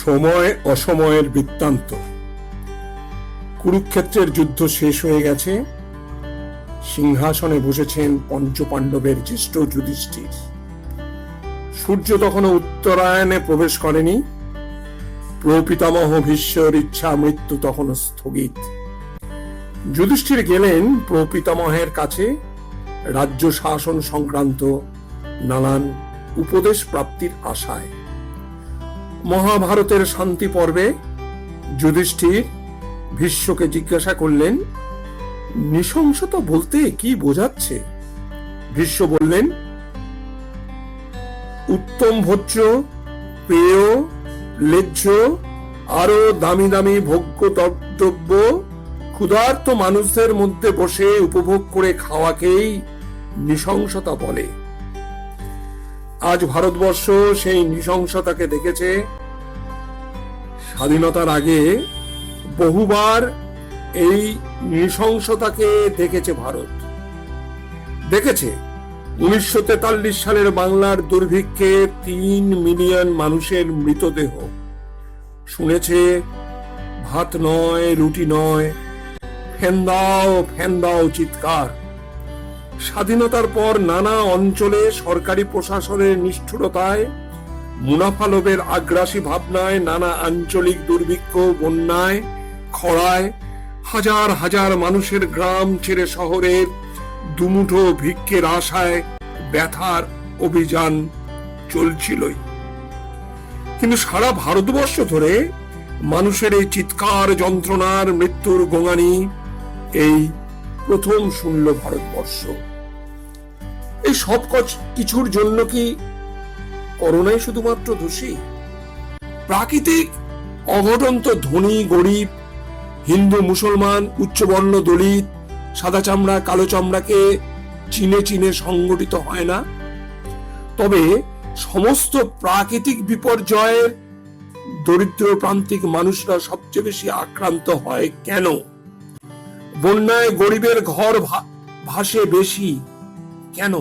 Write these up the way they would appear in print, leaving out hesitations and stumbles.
সময় অসময়ের বৃত্তান্ত। কুরুক্ষেত্রের যুদ্ধ শেষ হয়ে গেছে। সিংহাসনে বসেছেন পঞ্চপাণ্ডবের জ্যেষ্ঠ যুধিষ্ঠির। সূর্য তখনও উত্তরায়ণে প্রবেশ করেনি। প্রপিতামহ ভীষ্মের ইচ্ছা মৃত্যু তখনও স্থগিত। যুধিষ্ঠির গেলেন প্রপিতামহের কাছে রাজ্য শাসন সংক্রান্ত নানান উপদেশ প্রাপ্তির আশায়। মহাভারতের শান্তি পর্বে যুধিষ্ঠির ভীষ্মকে জিজ্ঞাসা করলেন, নৃশংসতা বলতে কি বোঝাচ্ছে? ভীষ্ম বললেন, উত্তম ভোজ্য, পেয়, লেজ্জ, আরো দামি দামি ভোগ্য দ্রব্য ক্ষুধার্ত মানুষদের মধ্যে বসে উপভোগ করে খাওয়াকেই নৃশংসতা বলে। আজ ভারতবর্ষ সেই নৃশংসতাকে দেখেছে। স্বাধীনতার আগে বহুবার এই নৃশংসতাকে দেখেছে ভারত। দেখেছে 1943 সালের বাংলার দুর্ভিক্ষে 3 মিলিয়ন মানুষের মৃতদেহ। শুনেছে ভাত নয়, রুটি নয়, ফ্যান দাও ফ্যান দাও চিৎকার। স্বাধীনতার পর নানা অঞ্চলে সরকারি প্রশাসনের নিষ্ঠুরতায়, মুনাফা লোভের আগ্রাসী ভাবনায়, নানা আঞ্চলিক দুর্ভিক্ষ, বন্যায়, খরায় হাজার হাজার মানুষের গ্রাম ছেড়ে শহরের দুমুঠো ভিক্ষের আশায় ব্যথার অভিযান চলছিলই। কিন্তু সারা ভারতবর্ষ ধরে মানুষের এই চিৎকার, যন্ত্রণার, মৃত্যুর গোঙানি এই প্রথম শুনল ভারতবর্ষ। এই সব কিছুর জন্য কি করোনাই শুধুমাত্র দোষী? প্রাকৃতিক অঘটন তো ধনী গরিব, হিন্দু মুসলমান, উচ্চবর্ণ দলিত, সাদা চামড়া কালো চামড়াকে চিনে চিনে সংগঠিত হয় না। তবে সমস্ত প্রাকৃতিক বিপর্যয়ের দরিদ্র প্রান্তিক মানুষরা সবচেয়ে বেশি আক্রান্ত হয় কেন? বন্যায় গরিবের ঘর ভাসে বেশি কেন?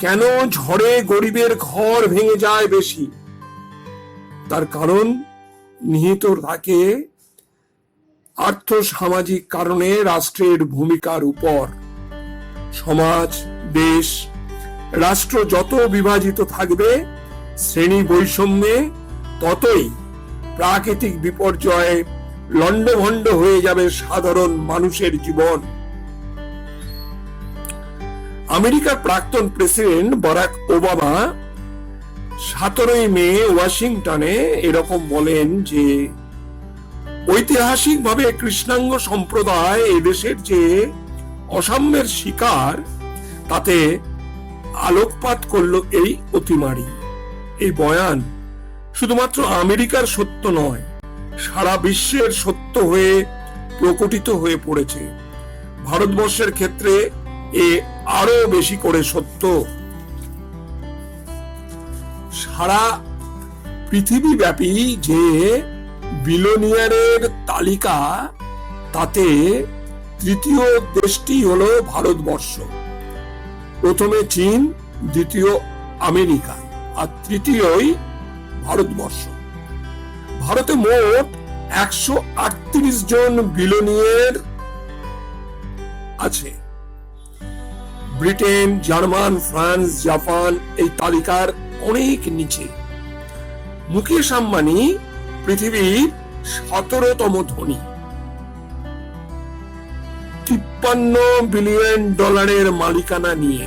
কেন ঝড়ে গরিবের ঘর ভেঙে যায় বেশি? তার কারণ নিহিত থাকে আর্থ সামাজিক কারণে রাষ্ট্রের ভূমিকার উপর। সমাজ, দেশ, রাষ্ট্র যত বিভাজিত থাকবে, শ্রেণী বৈষম্যে ততই প্রাকৃতিক বিপর্যয়ে লন্ডভন্ড হয়ে যাবে সাধারণ মানুষের জীবন। আমেরিকার প্রাক্তন প্রেসিডেন্ট বারাক ওবামা 17 মে ওয়াশিংটনে এরকম বলেন যে, ঐতিহাসিকভাবে কৃষ্ণাঙ্গ সম্প্রদায় এদেশের যে অসাম্যের শিকার, তাতে আলোকপাত করল এই অতিমারি। এই বয়ান শুধুমাত্র আমেরিকার সত্য নয়, সারা বিশ্বের সত্য হয়ে প্রকটিত হয়ে পড়েছে। ভারতবর্ষের ক্ষেত্রে এ আরো বেশি করে সত্য। সারা পৃথিবীব্যাপী যে বিলিয়নিয়ারের তালিকা, তাতে তৃতীয় দেশটি হলো ভারতবর্ষ। প্রথমে চীন, দ্বিতীয় আমেরিকা, আর তৃতীয়ই ভারতবর্ষ। ভারতে মোট 138 জন বিলিয়নিয়ার আছে। ব্রিটেন, জার্মান, ফ্রান্স, জাপান এই তালিকার অনেক নিচে। মুকেশ আম্বানি পৃথিবীর 17তম ধনী। $53 বিলিয়ন মালিকানা নিয়ে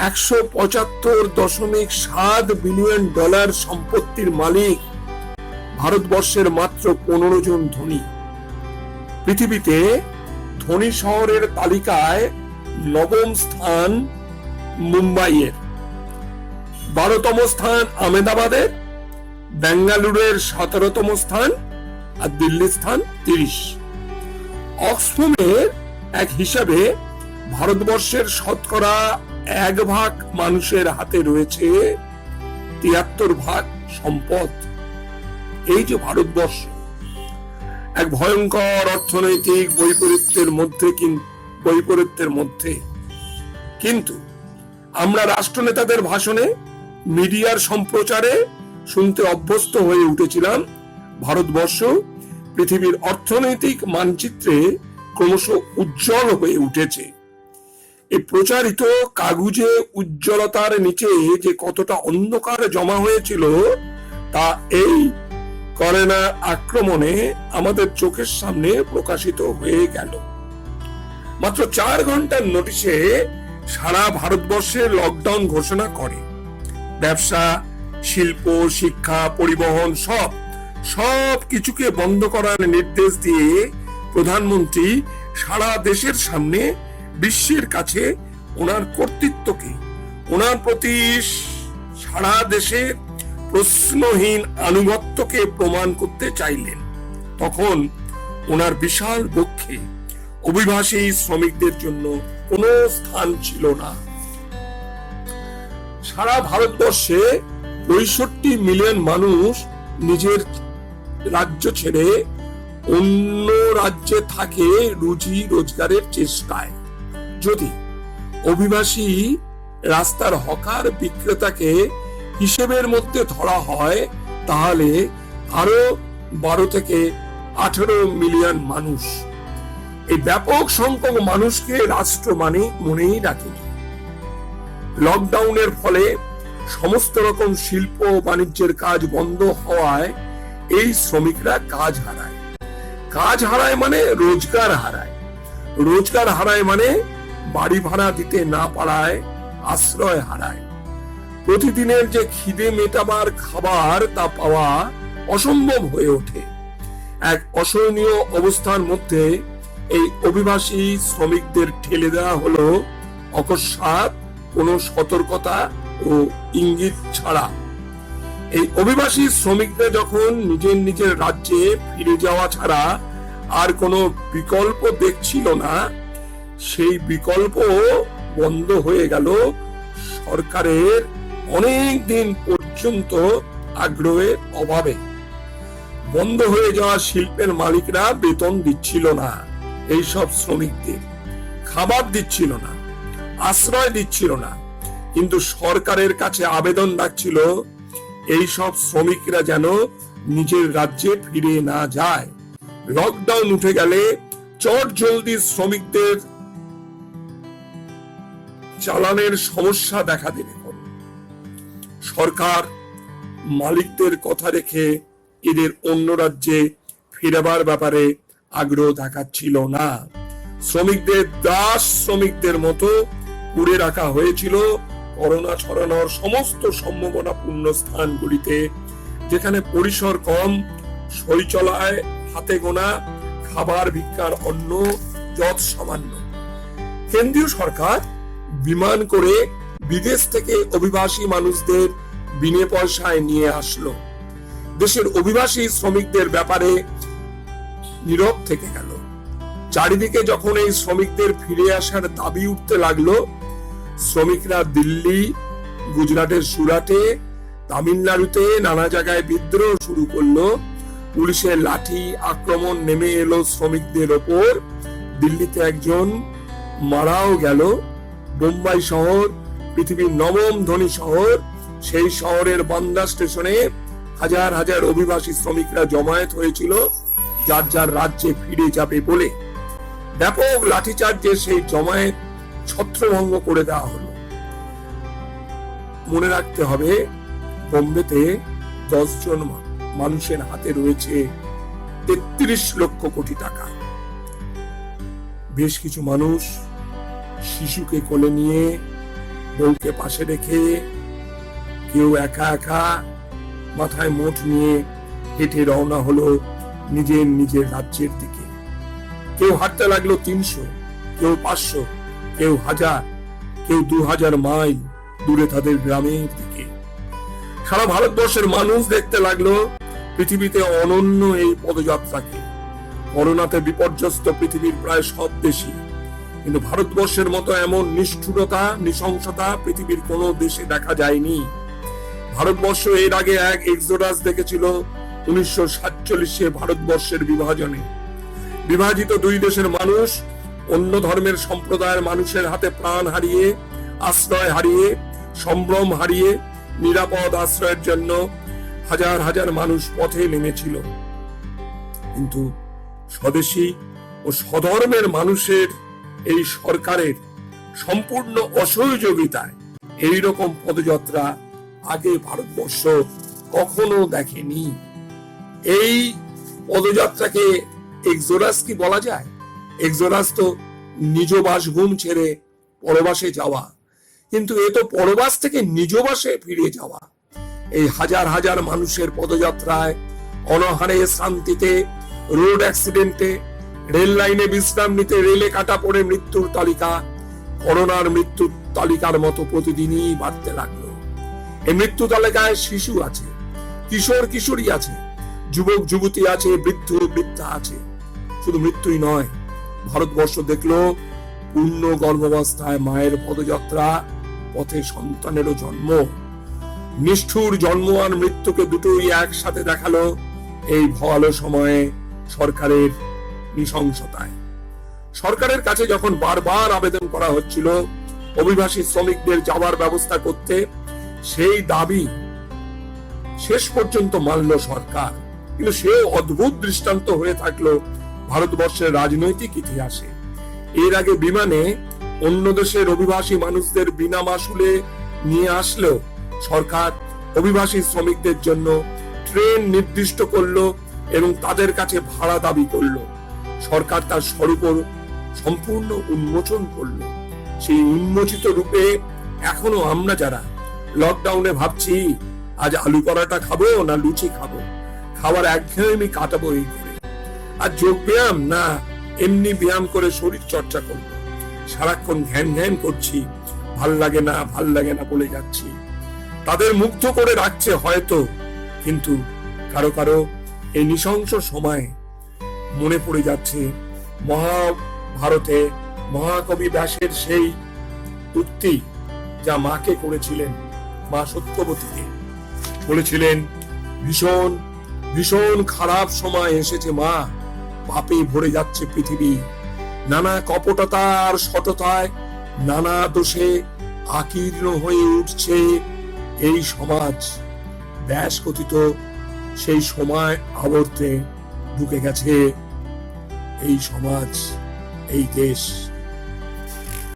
175.7 বিলিয়ন সম্পত্তির মালিক ভারতবর্ষের মাত্র 15 জন ধনী। পৃথিবীতে ধনী শহরের তালিকায় 9ম স্থান মুম্বাইয়ের, 12তম স্থান আহমেদাবাদের, বেঙ্গালুরুর 17তম স্থান, আর দিল্লির স্থান 30। অক্সফামের এক হিসাবে ভারতবর্ষের শতকরা 1% মানুষের হাতে রয়েছে 73% সম্পদ। এই যে ভারতবর্ষ এক ভয়ঙ্কর অর্থনৈতিক বৈপরীত্যের মধ্যে, কিন্তু আমরা রাষ্ট্রনেতাদের ভাষণে, মিডিয়ার সম্প্রচারে, শুনতে অভ্যস্ত হয়ে উঠেছিলাম ভারতবর্ষ পৃথিবীর অর্থনৈতিক মানচিত্রে ক্রমশ উজ্জ্বল হয়ে উঠেছে। এই প্রচারিত কাগুজে উজ্জ্বলতার নিচে যে কতটা অন্ধকার জমা হয়েছিল তা এই করোনা আক্রমণে আমাদের চোখের সামনে প্রকাশিত হয়ে গেল। মাত্র 4 ঘন্টার নোটিশে সারা ভারতবর্ষে লকডাউন ঘোষণা করে। ব্যবসা, শিল্প, শিক্ষা, পরিবহন সব কিছুকে বন্ধ করার নির্দেশ দিয়ে প্রধানমন্ত্রী সারা দেশের সামনে বিশ্বের কাছে ওনার কর্তৃত্বকে, ওনার প্রতি সারা দেশের প্রশ্নহীন আনুগত্যকে প্রমাণ করতে চাইলেন। তখন ওনার বিশাল বক্ষে অভিবাসী শ্রমিকদের জন্য কোনো স্থান ছিল না। সারা ভারতবর্ষে 65 মিলিয়ন মানুষ নিজের রাজ্য ছেড়ে অন্য রাজ্যে থাকে রুজি রোজগারের চেষ্টায়। যদি অভিবাসী রাস্তার হকার বিক্রেতাকে হিসেবের মধ্যে ধরা হয়, তাহলে আরো 12 থেকে 18 মিলিয়ন মানুষ। এই ব্যাপক সংখ্যক মানুষকে রাষ্ট্র মনেই রাখেনি। লকডাউনের ফলে সমস্ত রকম শিল্প বাণিজ্যের কাজ বন্ধ হওয়ায় এই শ্রমিকরা কাজ হারায় মানে রোজগার হারায় মানে বাড়ি ভাড়া দিতে না পারায় আশ্রয় হারায়। প্রতিদিনের যে খিদে মেটাবার খাবার তা পাওয়া অসম্ভব হয়ে ওঠে। এক অসহনীয় অবস্থার মধ্যে এই অভিবাসী শ্রমিকদের ঠেলে দেওয়া হলো অকস্মাৎ কোনো সতর্কতা ও ইঙ্গিত ছাড়া। এই অভিবাসী শ্রমিকরা যখন নিজের রাজ্যে ফিরে যাওয়া ছাড়া আর কোনো বিকল্প দেখছিল না, সেই বিকল্প বন্ধ হয়ে গেল সরকারের অনেক দিন পর্যন্ত আগ্রহের অভাবে। বন্ধ হয়ে যাওয়া শিল্পের মালিকরা বেতন দিচ্ছিল না, এইসব শ্রমিকদের খাবার দিচ্ছিল না, আশ্রয় দিচ্ছিল না, কিন্তু সরকারের কাছে আবেদন রাখছিল এইসব শ্রমিকরা যেন নিজের রাজ্যে ফিরে না যায়। লকডাউন উঠে গেলে চট জলদি শ্রমিকদের চালানের সমস্যা দেখা দেবে। সরকার মালিকদের কথা রেখে এদের অন্য রাজ্যে ফেরাবার ব্যাপারে আগ্রহ দেখাচ্ছিল না। শ্রমিকদের দাস শ্রমিকদের মতো পুড়ে রাখা হয়েছিল করোনা ছড়ানোর সমস্ত সম্ভাবনাপূর্ণ স্থানগুলিতে, যেখানে পরিসর কম, শৌচালয় হাতে গোনা, খাবার ভিক্ষার অন্ন যৎ সামান্য। কেন্দ্রীয় সরকার বিমান করে বিদেশ থেকে অভিবাসী মানুষদের বিনে পয়সায় নিয়ে আসলো। দেশের অভিবাসী শ্রমিকদের ব্যাপারে নীরব থেকে গেল। চারিদিকে যখন এই শ্রমিকদের ফিরে আসার দাবি উঠতে লাগলো, শ্রমিকরা দিল্লি, গুজরাটের সুরাটে, তামিলনাড়ুতে নানা জায়গায় বিদ্রোহ শুরু করলো। পুলিশের লাঠি আক্রমণ নেমে এলো শ্রমিকদের ওপর। দিল্লিতে একজন মারাও গেল। বোম্বাই শহর পৃথিবীর 9ম ধনী শহর, সেই শহরের বান্দা স্টেশনে হাজার হাজার অভিবাসী শ্রমিকরা জমায়েত হয়েছিল যার রাজ্যে ফিরে যাবে বলে। ব্যাপক লাঠিচার্জে সেই জমায়েত ছত্রভঙ্গ করে দেওয়া হলো। মনে রাখতে হবে, বোম্বেতে 10 জন মানুষের হাতে রয়েছে 33 লক্ষ কোটি টাকা। বেশ কিছু মানুষ শিশুকে কোলে নিয়ে, বউকে পাশে রেখে, কেউ একা একা মাথায় মুঠ নিয়ে হেঁটে রওনা হলো নিজের রাজ্যের দিকে। কেউ হাঁটতে লাগলো 300, কেউ 500, কেউ 1000, কেউ 2000 মাইল দূরে তাদের গ্রামের দিকে। সারা ভারতবর্ষের মানুষ দেখতে লাগলো পৃথিবীতে অনন্য এই পদযাত্রাকে। করোনাতে বিপর্যস্ত পৃথিবীর প্রায় সব দেশই, কিন্তু ভারতবর্ষের মতো এমন নিষ্ঠুরতা, নৃশংসতা পৃথিবীর কোনো দেশে দেখা যায়নি। ভারতবর্ষ এর আগে এক এক্সোডাস দেখেছিল 1947-এ ভারতবর্ষের বিভাজনে। বিভাজিত 2 দেশের মানুষ অন্য ধর্মের সম্প্রদায়ের মানুষের হাতে প্রাণ হারিয়ে, আশ্রয় হারিয়ে, সম্ভ্রম হারিয়ে নিরাপদ আশ্রয়ের জন্য হাজার হাজার মানুষ পথে নেমেছিল, কিন্তু স্বদেশী ও স্বধর্মের মানুষের এই সরকারের সম্পূর্ণ অসহযোগিতায় এইরকম পদযাত্রা আগে ভারতবর্ষ কখনো দেখেনি। এই পদযাত্রাকে এক্সোডাস কি বলা যায়? এক্সোডাস তো নিজ বাসভূম ছেড়ে পরবাসে যাওয়া, কিন্তু এ তো পরবাস থেকে নিজ বাসে ফিরে যাওয়া। এই হাজার হাজার মানুষের পদযাত্রায় অনাহারে, শান্তিতে, রোড অ্যাক্সিডেন্টে, রেল লাইনে বিশ্রাম নিতে রেলে কাটা পড়ে মৃত্যুর তালিকা করোনার মৃত্যুর তালিকার মতো প্রতিদিনই বাড়তে লাগলো। এই মৃত্যু তালিকায় শিশু আছে, কিশোর কিশোরী আছে, যুবক যুবতী আছে, বৃদ্ধ বৃদ্ধা আছে। শুধু মৃত্যুই নয়, ভারতবর্ষ দেখলো পূর্ণ গর্ভাবস্থায় মায়ের পদযাত্রা, পথে সন্তানেরও জন্ম। নিষ্ঠুর জন্ম আর মৃত্যুকে দুটোই একসাথে দেখালো এই ভয়ালো সময়ে সরকারের নৃশংসতায়। সরকারের কাছে যখন বারবার আবেদন করা হচ্ছিল অভিবাসী শ্রমিকদের যাওয়ার ব্যবস্থা করতে, সেই দাবি শেষ পর্যন্ত মানল সরকার। কিন্তু সে অদ্ভুত দৃষ্টান্ত হয়ে থাকলো ভারতবর্ষের রাজনৈতিক ইতিহাসে। এর আগে বিমানে অন্য দেশের অভিবাসী মানুষদের বিনা মাসুলে নিয়ে আসলেও সরকার অভিবাসী শ্রমিকদের জন্য ট্রেন নির্দিষ্ট করলো এবং তাদের কাছে ভাড়া দাবি করলো। সরকার তার স্বরূপ সম্পূর্ণ উন্মোচন করলো। সেই উন্মোচিত রূপে এখনো আমরা যারা লকডাউনে ভাবছি আজ আলু পরাটা খাবো না লুচি খাবো, খাবার একঘেয়েমি কাটাবো এই করে। আর যোগ ব্যায়াম না এমনি ব্যায়াম করে শরীর চর্চা করবো, সারাক্ষণ ঘ্যান ঘ্যান করছি, ভাল লাগে না বলে যাচ্ছি। তাদের মুগ্ধ করে রাখছে হয়তো, কিন্তু কারো কারো এই নৃশংস সময় মনে পড়ে যাচ্ছে মহাভারতে মহাকবি ব্যাসের সেই উক্তি, যা মাকে করেছিলেন, মা সত্যবতীকে বলেছিলেন, ভীষণ ভীষণ খারাপ সময় এসেছে মা, পাপে ভরে যাচ্ছে পৃথিবী, নানা কপটতা আর সততায়, নানা দোষে আকীর্ণ হয়ে উঠছে এই সমাজ। ব্যাস কথিত সেই সময় আবর্তে ঢুকে গেছে এই সমাজ, এই দেশ।